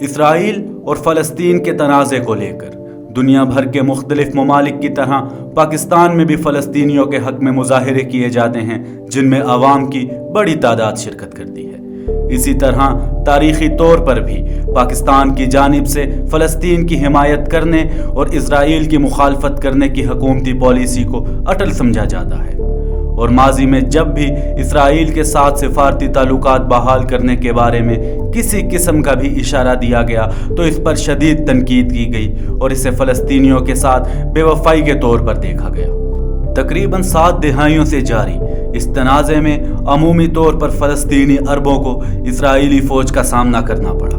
اسرائیل اور فلسطین کے تنازع کو لے کر دنیا بھر کے مختلف ممالک کی طرح پاکستان میں بھی فلسطینیوں کے حق میں مظاہرے کیے جاتے ہیں، جن میں عوام کی بڑی تعداد شرکت کرتی ہے۔ اسی طرح تاریخی طور پر بھی پاکستان کی جانب سے فلسطین کی حمایت کرنے اور اسرائیل کی مخالفت کرنے کی حکومتی پالیسی کو اٹل سمجھا جاتا ہے، اور ماضی میں جب بھی اسرائیل کے ساتھ سفارتی تعلقات بحال کرنے کے بارے میں کسی قسم کا بھی اشارہ دیا گیا تو اس پر شدید تنقید کی گئی اور اسے فلسطینیوں کے ساتھ بے وفائی کے طور پر دیکھا گیا۔ تقریباً 7 دہائیوں سے جاری اس تنازع میں عمومی طور پر فلسطینی عربوں کو اسرائیلی فوج کا سامنا کرنا پڑا،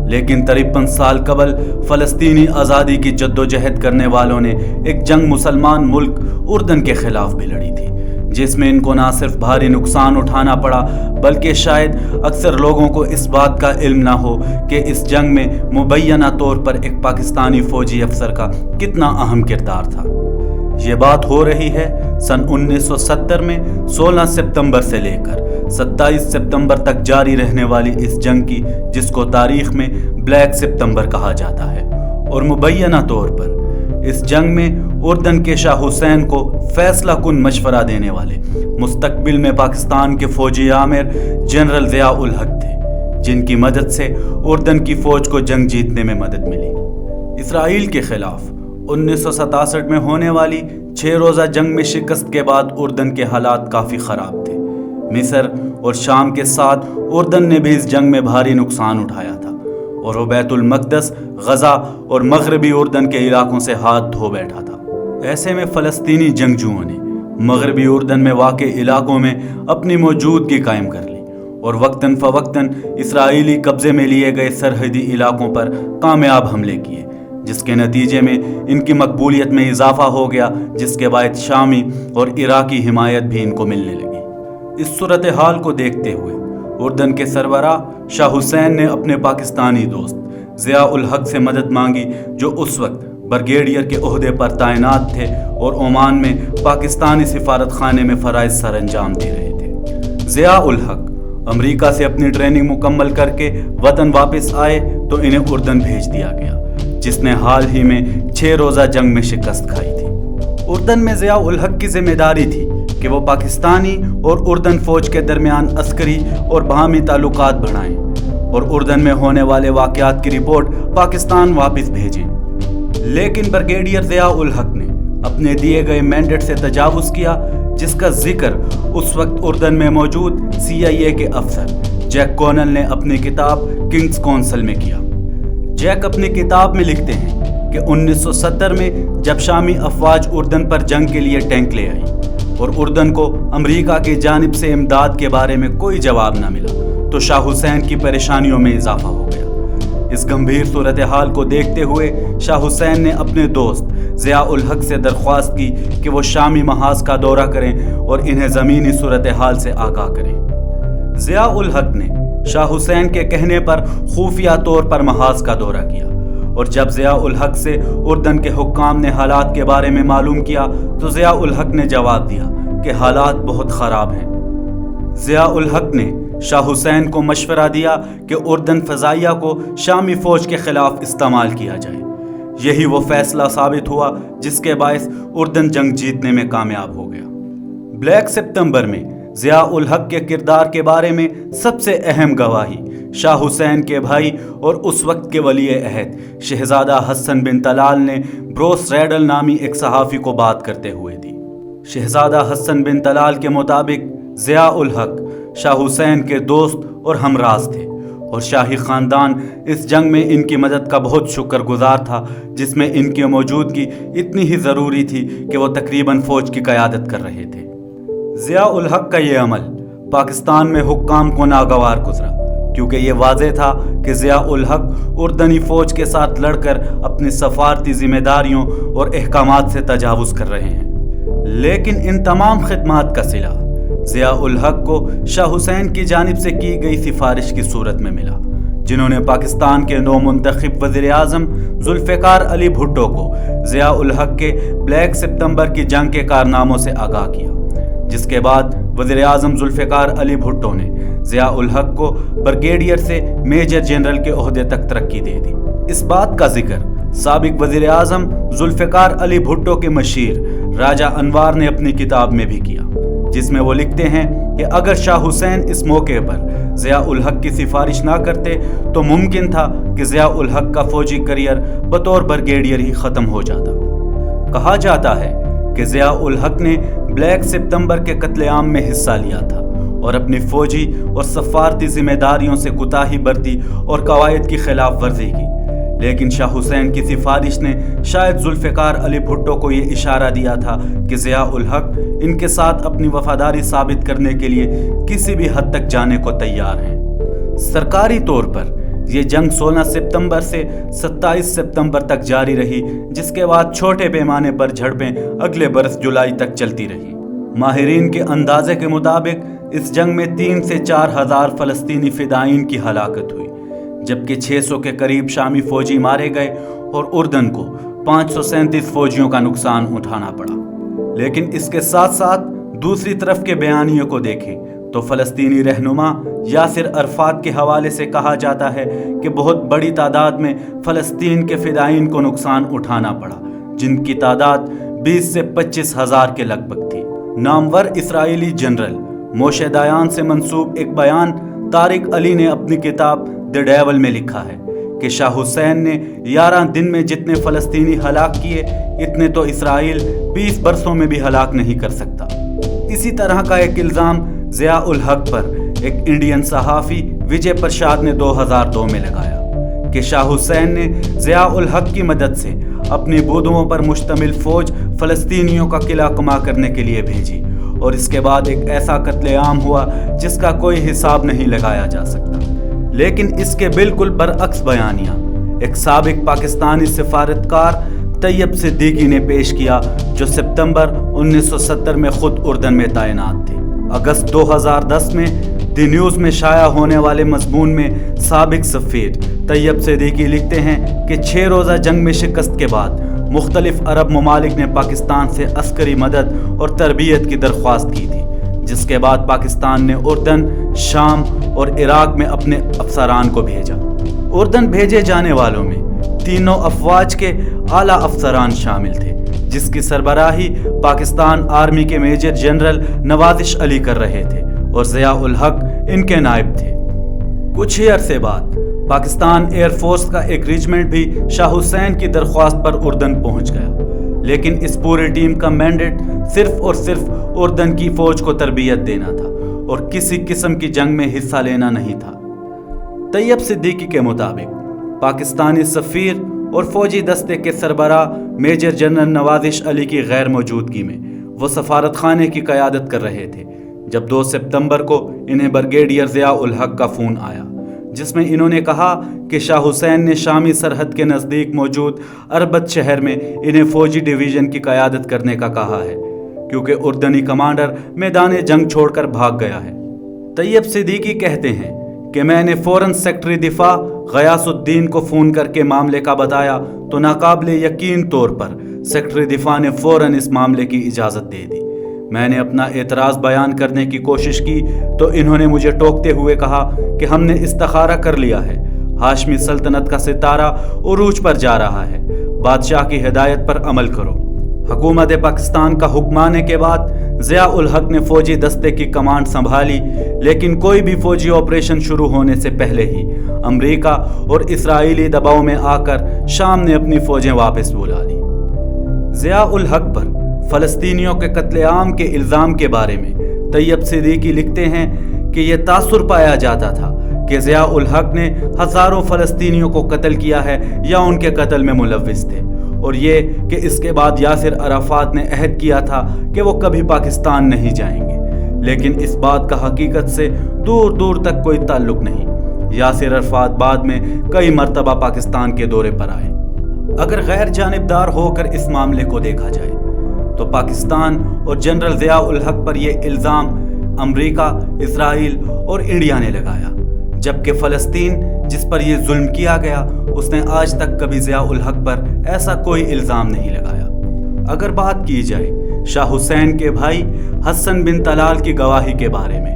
لیکن 53 سال قبل فلسطینی آزادی کی جدوجہد کرنے والوں نے ایک جنگ مسلمان ملک اردن کے خلاف بھی لڑی تھی، جس میں ان کو نہ صرف بھاری نقصان اٹھانا پڑا بلکہ شاید اکثر لوگوں کو اس بات کا علم نہ ہو کہ اس جنگ میں مبینہ طور پر ایک پاکستانی فوجی افسر کا کتنا اہم کردار تھا۔ یہ بات ہو رہی ہے سن 1970 میں 16 ستمبر سے لے کر 27 ستمبر تک جاری رہنے والی اس جنگ کی، جس کو تاریخ میں بلیک ستمبر کہا جاتا ہے، اور مبینہ طور پر اس جنگ میں اردن کے شاہ حسین کو فیصلہ کن مشورہ دینے والے مستقبل میں پاکستان کے فوجی آمر جنرل ضیاء الحق تھے، جن کی مدد سے اردن کی فوج کو جنگ جیتنے میں مدد ملی۔ اسرائیل کے خلاف 1967 میں ہونے والی 6 روزہ جنگ میں شکست کے بعد اردن کے حالات کافی خراب تھے۔ مصر اور شام کے ساتھ اردن نے بھی اس جنگ میں بھاری نقصان اٹھایا تھا، اور وہ بیت المقدس، غزہ اور مغربی اردن کے علاقوں سے ہاتھ دھو بیٹھا تھا۔ ایسے میں فلسطینی جنگجوؤں نے مغربی اردن میں واقع علاقوں میں اپنی موجودگی قائم کر لی اور وقتاً فوقتاً اسرائیلی قبضے میں لیے گئے سرحدی علاقوں پر کامیاب حملے کیے، جس کے نتیجے میں ان کی مقبولیت میں اضافہ ہو گیا، جس کے باعث شامی اور عراقی حمایت بھی ان کو ملنے لگی۔ اس صورتحال کو دیکھتے ہوئے اردن کے سربراہ شاہ حسین نے اپنے پاکستانی دوست ضیاء الحق سے مدد مانگی، جو اس وقت بریگیڈیئر کے عہدے پر تعینات تھے اور عمان میں پاکستانی سفارت خانے میں فرائض سر انجام دے رہے تھے۔ ضیاء الحق امریکہ سے اپنی ٹریننگ مکمل کر کے وطن واپس آئے تو انہیں اردن بھیج دیا گیا، جس نے حال ہی میں 6 روزہ جنگ میں شکست کھائی تھی۔ اردن میں ضیاء الحق کی ذمہ داری تھی کہ وہ پاکستانی اور اردن فوج کے درمیان عسکری اور باہمی تعلقات بڑھائیں اور اردن میں ہونے والے واقعات کی رپورٹ پاکستان واپس بھیجیں، لیکن بریگیڈیئر ضیاء الحق نے اپنے دیے گئے مینڈیٹ سے تجاوز کیا، جس کا ذکر اس وقت اردن میں موجود CIA کے افسر جیک کونل نے اپنی کتاب کنگز کونسل میں کیا۔ جیک اپنی کتاب میں لکھتے ہیں کہ 1970 میں جب شامی افواج اردن پر جنگ کے لیے ٹینک لے آئی اور اردن کو امریکہ کی جانب سے امداد کے بارے میں کوئی جواب نہ ملا تو شاہ حسین کی پریشانیوں میں اضافہ ہو گیا۔ اس گمبھیر صورتحال کو دیکھتے ہوئے شاہ حسین نے اپنے دوست ضیاء الحق سے درخواست کی کہ وہ شامی محاذ کا دورہ کریں اور انہیں زمینی صورتحال سے آگاہ کریں۔ ضیاء الحق نے شاہ حسین کے کہنے پر خفیہ طور پر محاذ کا دورہ کیا، اور جب ضیاء الحق سے اردن کے حکام نے حالات کے بارے میں معلوم کیا تو ضیاء الحق نے جواب دیا کہ حالات بہت خراب ہیں۔ ضیاء الحق نے شاہ حسین کو مشورہ دیا کہ اردن فضائیہ کو شامی فوج کے خلاف استعمال کیا جائے۔ یہی وہ فیصلہ ثابت ہوا جس کے باعث اردن جنگ جیتنے میں کامیاب ہو گیا۔ بلیک ستمبر میں ضیاء الحق کے کردار کے بارے میں سب سے اہم گواہی شاہ حسین کے بھائی اور اس وقت کے ولی عہد شہزادہ حسن بن طلال نے بروس ریڈل نامی ایک صحافی کو بات کرتے ہوئے دی۔ شہزادہ حسن بن طلال کے مطابق ضیاء الحق شاہ حسین کے دوست اور ہمراز تھے، اور شاہی خاندان اس جنگ میں ان کی مدد کا بہت شکر گزار تھا، جس میں ان کی موجودگی اتنی ہی ضروری تھی کہ وہ تقریباً فوج کی قیادت کر رہے تھے۔ ضیاء الحق کا یہ عمل پاکستان میں حکام کو ناگوار گزرا، کیونکہ یہ واضح تھا کہ ضیاء الحق اردنی فوج کے ساتھ لڑ کر اپنی سفارتی ذمہ داریوں اور احکامات سے تجاوز کر رہے ہیں۔ لیکن ان تمام خدمات کا صلہ ضیاء الحق کو شاہ حسین کی جانب سے کی گئی سفارش کی صورت میں ملا، جنہوں نے پاکستان کے نو منتخب وزیر اعظم ذوالفقار علی بھٹو کو ضیاء الحق کے بلیک ستمبر کی جنگ کے کارناموں سے آگاہ کیا، جس کے بعد وزیر اعظم ذوالفقار علی بھٹو نے ضیاء الحق کو بریگیڈیئر سے میجر جنرل کے عہدے تک ترقی دے دی۔ اس بات کا ذکر سابق وزیر اعظم ذوالفقار علی بھٹو کے مشیر راجہ انوار نے اپنی کتاب میں بھی کیا، جس میں وہ لکھتے ہیں کہ اگر شاہ حسین اس موقع پر ضیاء الحق کی سفارش نہ کرتے تو ممکن تھا کہ ضیاء الحق کا فوجی کریئر بطور بریگیڈیئر ہی ختم ہو جاتا۔ کہا جاتا ہے کہ ضیاء الحق نے بلیک ستمبر کے قتل عام میں حصہ لیا تھا اور اپنی فوجی اور سفارتی ذمہ داریوں سے کوتاہی برتی اور قواعد کی خلاف ورزی کی، لیکن شاہ حسین کی سفارش نے شاید ذوالفقار علی بھٹو کو یہ اشارہ دیا تھا کہ ضیاء الحق ان کے ساتھ اپنی وفاداری ثابت کرنے کے لیے کسی بھی حد تک جانے کو تیار ہیں۔ سرکاری طور پر یہ جنگ 16 ستمبر سے 27 ستمبر تک جاری رہی، جس کے بعد چھوٹے پیمانے پر جھڑپیں اگلے برس جولائی تک چلتی رہی۔ ماہرین کے اندازے کے مطابق اس جنگ میں 3 سے 4 ہزار فلسطینی فدائین کی ہلاکت ہوئی، جبکہ 600 کے قریب شامی فوجی مارے گئے اور اردن کو 537 فوجیوں کا نقصان اٹھانا پڑا۔ لیکن اس کے ساتھ ساتھ دوسری طرف کے بیانیوں کو دیکھیں تو فلسطینی رہنما یاسر عرفات کے حوالے سے کہا جاتا ہے کہ بہت بڑی تعداد میں فلسطین کے فدائین کو نقصان اٹھانا پڑا، جن کی تعداد 20 سے 25 ہزار کے لگ بھگ تھی۔ نامور اسرائیلی جنرل موشے دایان سے منسوب ایک بیان طارق علی نے اپنی کتاب دی ڈیول میں لکھا ہے کہ شاہ حسین نے 11 دن میں جتنے فلسطینی ہلاک کیے اتنے تو اسرائیل 20 برسوں میں بھی ہلاک نہیں کر سکتا۔ اسی طرح کا ایک الزام ضیاء الحق پر ایک انڈین صحافی وجے پرشاد نے 2002 میں لگایا کہ شاہ حسین نے ضیاء الحق کی مدد سے اپنی بودوؤں پر مشتمل فوج فلسطینیوں کا قلعہ کما کرنے کے لیے بھیجی، اور اس کے بعد ایک ایسا قتل عام ہوا جس کا کوئی حساب نہیں لگایا جا سکتا۔ لیکن اس کے بالکل برعکس بیانیہ ایک سابق پاکستانی سفارتکار طیب صدیقی نے پیش کیا، جو ستمبر 1970 میں خود اردن میں تعینات تھے۔ اگست 2010 میں دی نیوز میں شائع ہونے والے مضمون میں سابق سفیر طیب صدیقی لکھتے ہیں کہ 6 روزہ جنگ میں شکست کے بعد مختلف عرب ممالک نے پاکستان سے عسکری مدد اور تربیت کی درخواست کی تھی، جس کے بعد پاکستان نے اردن، شام اور عراق میں اپنے افسران کو بھیجا۔ اردن بھیجے جانے والوں میں تینوں افواج کے اعلیٰ افسران شامل تھے، جس کی سربراہی پاکستان آرمی کے میجر جنرل نوازش علی کر رہے تھے اور ضیاء الحق ان کے نائب تھے۔ کچھ ہی عرصے بعد پاکستان ایئر فورس کا ایک ریجمنٹ بھی شاہ حسین کی درخواست پر اردن پہنچ گیا، لیکن اس پوری ٹیم کا مینڈیٹ صرف اور صرف اردن کی فوج کو تربیت دینا تھا اور کسی قسم کی جنگ میں حصہ لینا نہیں تھا۔ طیب صدیقی کے مطابق پاکستانی سفیر اور فوجی دستے کے سربراہ میجر جنرل نوازش علی کی غیر موجودگی میں وہ سفارت خانے کی قیادت کر رہے تھے جب 2 ستمبر کو انہیں بریگیڈیئر ضیاء الحق کا فون آیا، جس میں انہوں نے کہا کہ شاہ حسین نے شامی سرحد کے نزدیک موجود اربد شہر میں انہیں فوجی ڈویژن کی قیادت کرنے کا کہا ہے، کیونکہ اردنی کمانڈر میدان جنگ چھوڑ کر بھاگ گیا ہے۔ طیب صدیقی کہتے ہیں کہ میں نے فوراً سیکٹری دفاع غیاث الدین کو فون کر کے معاملے کا بتایا تو ناقابل یقین طور پر سیکٹری دفاع نے فوراً اس معاملے کی اجازت دے دی۔ میں نے اپنا اعتراض بیان کرنے کی کوشش کی تو انہوں نے مجھے ٹوکتے ہوئے کہا کہ ہم نے استخارہ کر لیا ہے، ہاشمی سلطنت کا ستارہ عروج پر جا رہا ہے، بادشاہ کی ہدایت پر عمل کرو۔ حکومت پاکستان کا حکم آنے کے بعد ضیاء الحق نے فوجی دستے کی کمانڈ سنبھالی، لیکن کوئی بھی فوجی آپریشن شروع ہونے سے پہلے ہی امریکہ اور اسرائیلی دباؤ میں آ کر شام نے اپنی فوجیں واپس بلا لی۔ ضیاء الحق پر فلسطینیوں کے قتل عام کے الزام کے بارے میں طیب صدیقی لکھتے ہیں کہ یہ تاثر پایا جاتا تھا کہ ضیاء الحق نے ہزاروں فلسطینیوں کو قتل کیا ہے یا ان کے قتل میں ملوث تھے، اور یہ کہ اس کے بعد یاسر عرفات نے عہد کیا تھا کہ وہ کبھی پاکستان نہیں جائیں گے، لیکن اس بات کا حقیقت سے دور دور تک کوئی تعلق نہیں۔ یاسر عرفات بعد میں کئی مرتبہ پاکستان کے دورے پر آئے۔ اگر غیر جانبدار ہو کر اس معاملے کو دیکھا جائے تو پاکستان اور جنرل ضیاء الحق پر یہ الزام امریکہ، اسرائیل اور انڈیا نے لگایا، جبکہ فلسطین جس پر یہ ظلم کیا گیا اس نے آج تک کبھی ضیاء الحق پر ایسا کوئی الزام نہیں لگایا۔ اگر بات کی جائے شاہ حسین کے بھائی حسن بن طلال کی گواہی کے بارے میں